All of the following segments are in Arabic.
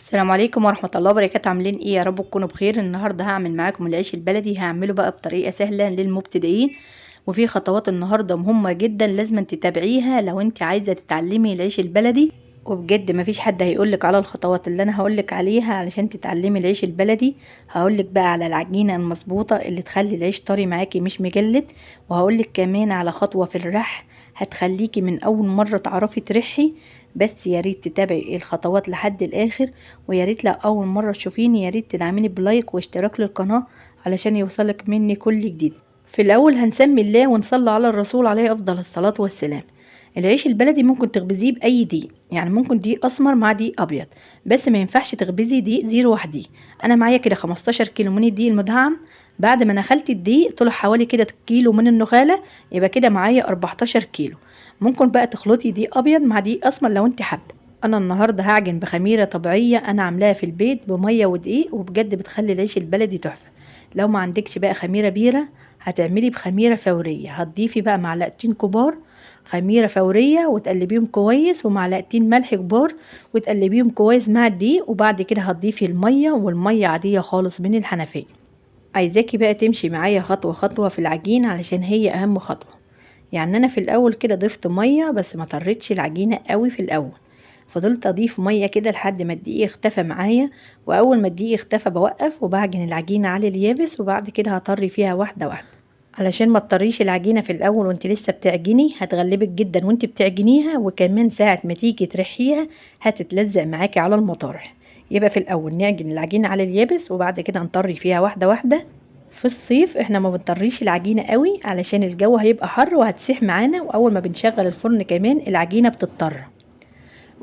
السلام عليكم ورحمة الله وبركاته. عاملين ايه؟ يا رب تكونوا بخير. النهاردة هعمل معاكم العيش البلدي، هعمله بقى بطريقة سهلة للمبتدئين، وفي خطوات النهاردة مهمة جدا لازم تتابعيها لو انت عايزة تتعلمي العيش البلدي. وبجد مفيش حد هيقولك على الخطوات اللي انا هقولك عليها علشان تتعلمي العيش البلدي. هقولك بقى على العجينة المظبوطة اللي تخلي العيش طري معاكي مش مجلد، وهقولك كمان على خطوة في الرح هتخليكي من اول مرة تعرفي ترحي. بس يا ريت تتابعي الخطوات لحد الاخر، ويا ريت لو اول مره تشوفيني يا ريت تدعميني بلايك واشتراك للقناه علشان يوصلك مني كل جديد. في الاول هنسمي الله ونصلي على الرسول عليه افضل الصلاه والسلام. العيش البلدي ممكن تخبزيه باي دقيق، يعني ممكن دقيق اسمر مع دقيق ابيض، بس ما ينفعش تخبزي دقيق زيرو واحد. انا معايا كده 15 كيلو من الدقيق المدعم. بعد ما نخلت الدقيق طلع حوالي كده كيلو من النخاله، يبقى كده معايا 14 كيلو. ممكن بقى تخلطي دقيق ابيض مع دقيق اسمر لو انت حابه. انا النهارده هعجن بخميره طبيعيه انا عاملاها في البيت بميه ودقيق، وبجد بتخلي العيش البلدي تحفه. لو ما عندكش بقى خميره بيره هتعملي بخميره فوريه، هتضيفي بقى معلقتين كبار خميره فوريه وتقلبيهم كويس، ومعلقتين ملح كبار وتقلبيهم كويس مع الدقيق، وبعد كده هتضيفي الميه، والميه عاديه خالص من الحنفيه. عايزاكي بقى تمشي معايا خطوه خطوه في العجين علشان هي اهم خطوه. يعني انا في الاول كده ضفت ميه بس ما طريتش العجينه قوي في الاول، فضلت اضيف ميه كده لحد ما الدقيق اختفى معايا. واول ما الدقيق اختفى بوقف وبعجن العجينه على اليابس، وبعد كده هطري فيها واحده واحده علشان ما تطريش العجينه في الاول وانت لسه بتعجني، هتغلبك جدا وانت بتعجنيها، وكمان ساعه ما تيجي ترحيها هتتلزق معاكي على المطارح. يبقى في الاول نعجن العجينه على اليابس وبعد كده نطري فيها واحده واحده. في الصيف احنا ما بنطريش العجينة قوي علشان الجو هيبقى حر وهتسيح معانا، واول ما بنشغل الفرن كمان العجينة بتضطر.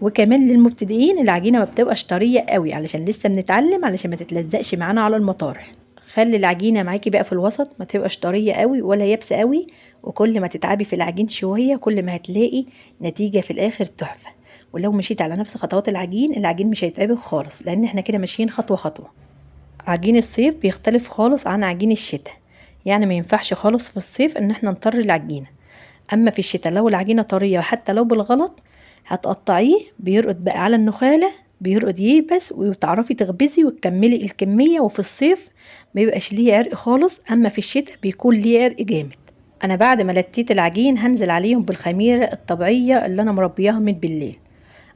وكمان للمبتدئين العجينة ما بتبقاش طرية قوي علشان لسه بنتعلم، علشان ما تتلزقش معانا على المطارح. خلي العجينة معاكي بقى في الوسط، ما تبقاش طرية قوي ولا يابسة قوي. وكل ما تتعبي في العجين شوية كل ما هتلاقي نتيجة في الاخر تحفة. ولو مشيت على نفس خطوات العجين مش هيتعبك خالص، لان احنا كده ماشيين خطوة خطوة. عجين الصيف بيختلف خالص عن عجين الشتاء، يعني ما ينفعش خالص في الصيف ان احنا نطري العجينة. اما في الشتاء لو العجينة طرية حتى لو بالغلط هتقطعيه بيرقد بقى على النخالة، بيرقد ييبس وتعرفي تخبزي وتكملي الكمية. وفي الصيف ما يبقاش ليه عرق خالص، اما في الشتاء بيكون ليه عرق جامد. انا بعد ما لتيت العجين هنزل عليهم بالخميرة الطبيعية اللي انا مربياها من بالليل.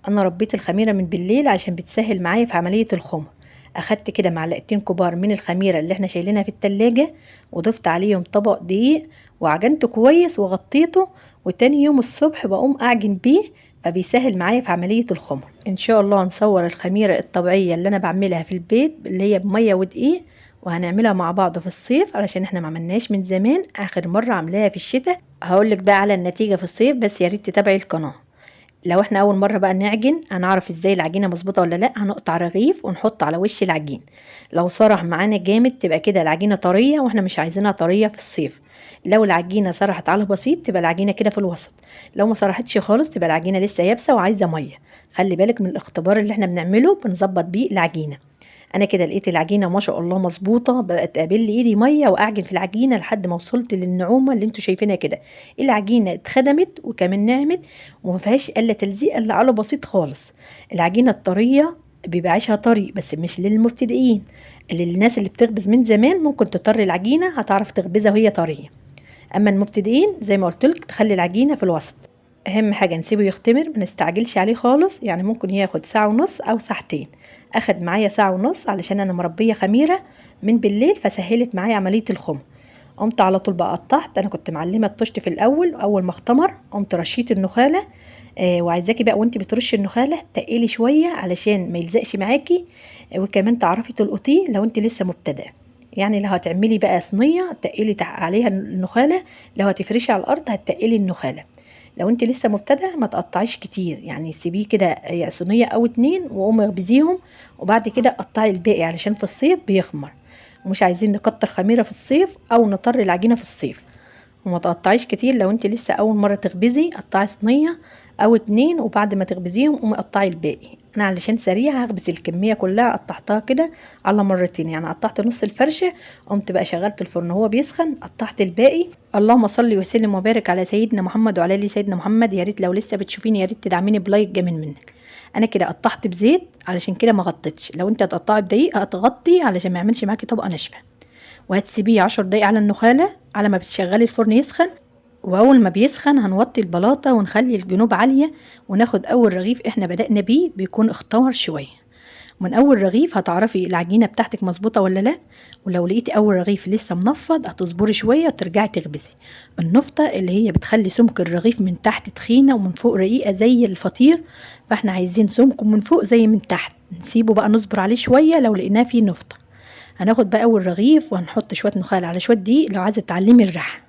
انا ربيت الخميرة من بالليل عشان بتسهل معايا في عملية الخمر. اخدت كده معلقتين كبار من الخميرة اللي احنا شايلينها في التلاجة، وضفت عليهم طبق دقيق وعجنته كويس وغطيته، وتاني يوم الصبح بقوم اعجن بيه، فبيسهل معايا في عملية الخمر. ان شاء الله نصور الخميرة الطبيعية اللي انا بعملها في البيت اللي هي بمية ودقيق، وهنعملها مع بعض في الصيف علشان احنا ما عملناش من زمان، اخر مرة عملها في الشتاء. هقولك بقى على النتيجة في الصيف، بس يا ريت تتابعي القناة. لو احنا اول مره بقى نعجن هنعرف ازاي العجينه مظبوطه ولا لا. هنقطع رغيف ونحط على وش العجين، لو صرح معانا جامد تبقى كده العجينه طريه واحنا مش عايزينها طريه في الصيف. لو العجينه صرحت على بسيط تبقى العجينه كده في الوسط. لو ما صرحتش خالص تبقى العجينه لسه يابسه وعايزه ميه. خلي بالك من الاختبار اللي احنا بنعمله بنظبط بيه العجينه. انا كده لقيت العجينه ما شاء الله مظبوطه، بقت تقابل لي ايدي ميه واعجن في العجينه لحد ما وصلت للنعومه اللي انتوا شايفينها كده. العجينه اتخدمت وكمان نعمت وما فيهاش الا تلزيق الا على بسيط خالص. العجينه الطريه بيبقى عيشها طري بس مش للمبتدئين، للناس اللي بتخبز من زمان ممكن تطري العجينه هتعرف تخبزها وهي طريه. اما المبتدئين زي ما قلت لك تخلي العجينه في الوسط. اهم حاجه نسيبه يختمر، ما نستعجلش عليه خالص، يعني ممكن ياخد ساعه ونص او ساعتين. اخد معايا ساعه ونص علشان انا مربيه خميره من بالليل فسهلت معايا عمليه الخم. قمت على طول بقى قطعت، انا كنت معلمه الطشت في الاول، اول ما اختمر قمت رشيت النخاله. وعايزاكي بقى وانت بترشي النخاله تقلي شويه علشان ما يلزقش معاكي. وكمان تعرفي تلقطيه لو انت لسه مبتدئه. يعني لو هتعملي بقى صينيه تقلي عليها النخاله، لو هتفرشي على الارض هتقلي النخاله. لو انت لسه مبتدئ ما تقطعيش كتير، يعني سيبيه كده صينيه او اتنين وقومي اخبزيهم، وبعد كده قطعي الباقي علشان في الصيف بيخمر، ومش عايزين نكتر خميره في الصيف او نطر العجينه في الصيف. وما تقطعيش كتير، لو انت لسه اول مره تخبزي قطعي صينيه او اتنين وبعد ما تخبزيهم قومي قطعي الباقي. انا علشان سريعه هخبز الكميه كلها قطعتها كده على مرتين، يعني قطعت نص الفرشه قمت بقى شغلت الفرن وهو بيسخن قطعت الباقي. اللهم صل وسلم وبارك على سيدنا محمد وعلى ال سيدنا محمد. يا ريت لو لسه بتشوفيني يا ريت تدعميني بلايك جميل منك. انا كده قطعت بزيت علشان كده ما غطيتش. لو انت هتقطعي بدقيق هتغطي علشان ما يعملش معاكي طبقه ناشفه، وهتسيبيه 10 دقايق على النخاله على ما بتشغلي الفرن يسخن. واول ما بيسخن هنوطي البلاطه ونخلي الجنوب عاليه، وناخد اول رغيف احنا بدأنا بيه بيكون اختمر شويه. من اول رغيف هتعرفي العجينه بتاعتك مظبوطه ولا لا. ولو لقيتي اول رغيف لسه منفض هتصبري شويه وترجعي تخبزي. النفطه اللي هي بتخلي سمك الرغيف من تحت تخينه ومن فوق رقيقه زي الفطير، فاحنا عايزين سمكه من فوق زي من تحت. نسيبه بقى نصبر عليه شويه لو لقيناه فيه نفطه. هناخد بقى اول رغيف وهنحط شويه نخال على شويه دقيق لو عايزه تعلمي الريحه،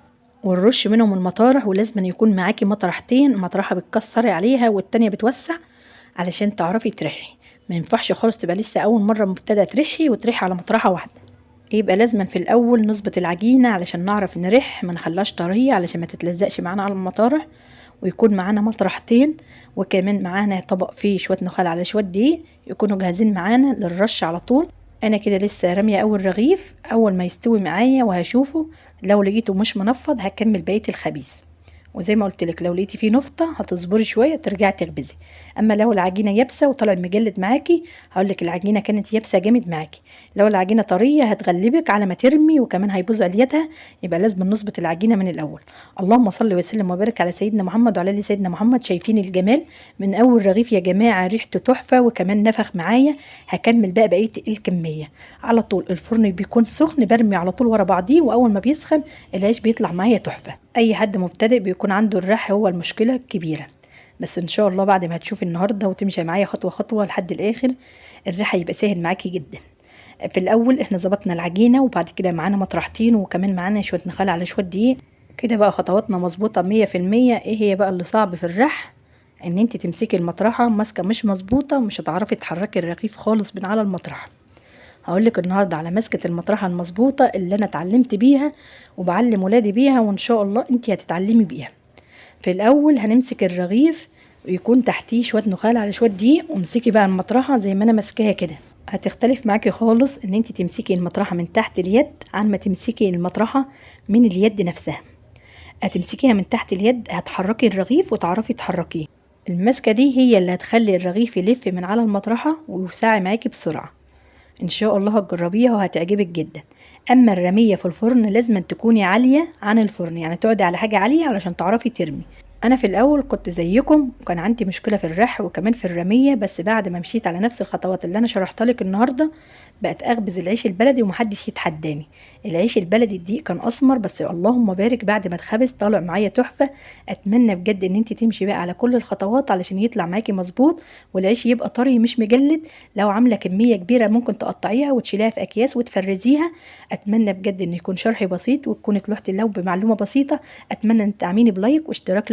ونرش منهم المطارح. ولازم يكون معاكي مطرحتين، مطرحه بتكسري عليها والتانيه بتوسع علشان تعرفي ترحي. ما ينفعش خالص تبقى لسه اول مره مبتدأ ترحي وترحي على مطرحه واحده. يبقى لازما في الاول نظبط العجينه علشان نعرف نرح، ما نخليهاش طريه علشان ما تتلزقش معانا على المطارح. ويكون معانا مطرحتين، وكمان معانا طبق فيه شويه نخال على شويه دقيق يكونوا جاهزين معانا للرش على طول. انا كده لسه راميه اول رغيف، اول ما يستوي معايا وهشوفه لو لقيته مش منفض هكمل بقيه الخبيز. وزي ما قلت لك لو لقيتي فيه نفطه هتصبري شويه ترجعي تخبزي. اما لو العجينه يابسه وطلع مجلد معاكي هقول لك العجينه كانت يابسه جامد معاكي. لو العجينه طريه هتغلبك على ما ترمي وكمان هيبوظ اليدها. يبقى لازم نظبط العجينه من الاول. اللهم صل وسلم وبارك على سيدنا محمد وعلى ال سيدنا محمد. شايفين الجمال من اول رغيف يا جماعه؟ ريحته تحفه وكمان نفخ معايا. هكمل بقى بقيه الكميه على طول. الفرن بيكون سخن برمي على طول ورا بعضيه، واول ما بيسخن العيش بيطلع معايا تحفه. اي حد مبتدئ بيكون عنده الريح هو المشكله الكبيره، بس ان شاء الله بعد ما هتشوفي النهارده وتمشي معايا خطوه خطوه لحد الاخر الريح هيبقى سهل معاكي جدا. في الاول احنا ظبطنا العجينه، وبعد كده معانا مطرحتين وكمان معانا شويه نخال على شويه دقيق. كده بقى خطواتنا مظبوطه 100%. ايه هي بقى اللي صعب في الريح؟ ان انت تمسكي المطرحه ماسكه مش مظبوطه، مش هتعرفي تحركي الرغيف خالص من على المطرحه. هقولك النهارده على مسكه المطرحه المظبوطه اللي انا اتعلمت بيها وبعلم ولادي بيها، وان شاء الله انت هتتعلمي بيها. في الاول هنمسك الرغيف ويكون تحتيه شويه نخال على شويه دقيق، وامسكي بقى المطرحه زي ما انا ماسكاها كده. هتختلف معاكي خالص ان انت تمسكي المطرحه من تحت اليد عن ما تمسكي المطرحه من اليد نفسها. هتمسكيها من تحت اليد هتحركي الرغيف وتعرفي تحركيه. المسكه دي هي اللي هتخلي الرغيف يلف من على المطرحه ويوسع معاكي بسرعه. ان شاء الله هتجربيها وهتعجبك جدا. اما الرميه في الفرن لازم تكوني عاليه عن الفرن، يعني تقعدي على حاجه عاليه علشان تعرفي ترمي. انا في الاول كنت زيكم وكان عندي مشكله في الرح وكمان في الرميه، بس بعد ما مشيت على نفس الخطوات اللي انا شرحتها لك النهارده بقت اخبز العيش البلدي ومحدش يتحداني. العيش البلدي الدقيق كان اسمر بس اللهم بارك بعد ما اتخبز طالع معايا تحفه. اتمنى بجد ان انت تمشي بقى على كل الخطوات علشان يطلع معاكي مظبوط والعيش يبقى طري مش مجلد. لو عامله كميه كبيره ممكن تقطعيها وتشيليها في اكياس وتفرزيها. اتمنى بجد ان يكون شرحي بسيط وتكوني طلعتي لو بمعلومه بسيطه. اتمنى ان تعمليني بلايك واشتراك